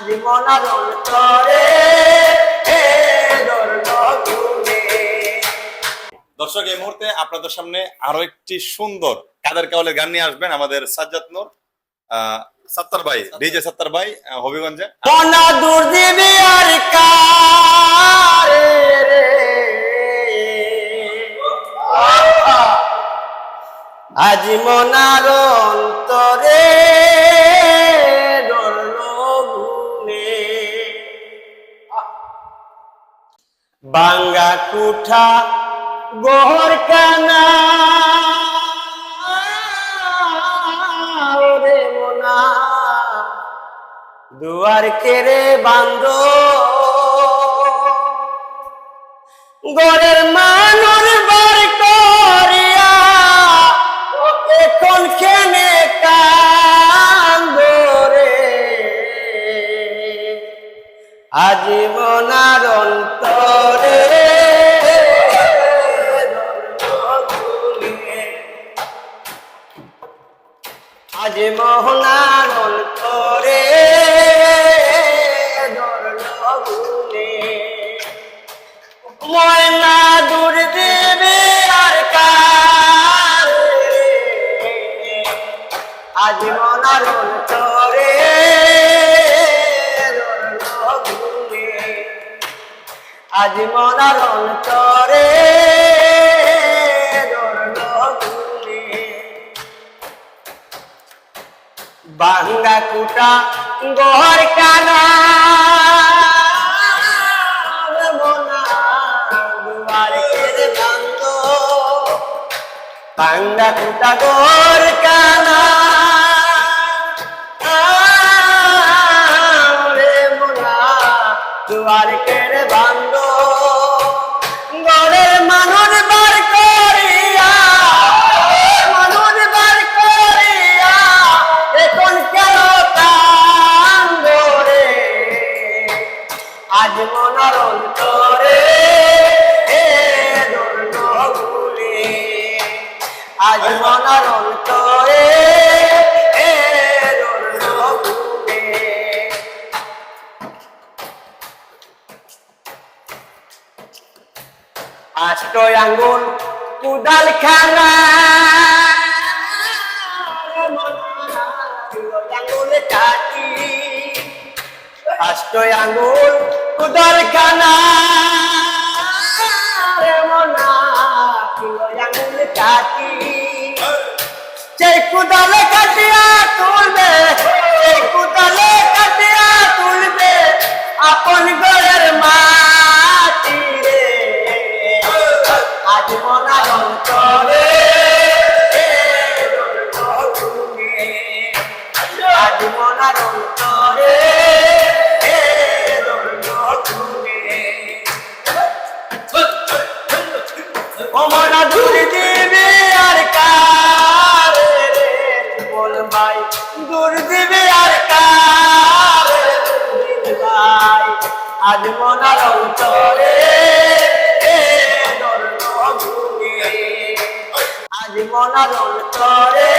আজ মনার অন্তরে গুনে। দর্শক, এই মুহূর্তে আপনাদের সামনে আরো একটি সুন্দর কাদের কাওয়ালের গান নিয়ে আসবেন আমাদের সাজ্জাদ নূর সত্তার ভাই, ডিজে সত্তার ভাই, হবিগঞ্জে। মনা দূর দিবি আর কারে রে, আজ মনার অন্তরে গুনে। বাঙ্গা কুঠা গোহর কানা রে মোনা, দুয়ার কেড়ে বান্ধ গড়ের মানুষ বার করিয়া এখন খেনে কান্দরে। আজ মনার অন্তরে আজ মোহনার অন্তরে গুনে। ময়না দূর দেবে আর কারে, আজ মনার অন্তরে গুনে। আজ মনার অন্তরে গুনে। বাঙ্গা কুটা গোহর কানা মোনা, দুয়ার কেড়ে বান্ধ। বাঙ্গা কুটা গোহর কানা রে মোনা, দুয়ার কেড়ে বান্ধ গড়ের মানুষ বার করিয়া, মানুষ বার করিয়া এখন কেন কান্দরে। আজ মনার অন্তরে গুনে। আজ মনার অন্তরে গুনে। আষ্ট আঙ্গুল কুদাল খানা আঙ্গুল কাটি, আষ্ট আঙ্গুল কুদাল খানা মনা আঙ্গুল কাটি। সেই কুদালে কাটিয়া তুলবে, সেই কুদালে কাটিয়া তুলবে আপন ঘরের মাটি রে। আজ মনার অন্তরে গুনে। আজ মনার অন্তরে গুনে। ও মনা দূর দিবি আর কারে রে, বল ভাই দূর দিবি আর কারে ভাই। আজ মনার অন্তরে গুনে। আজ মনার অন্তরে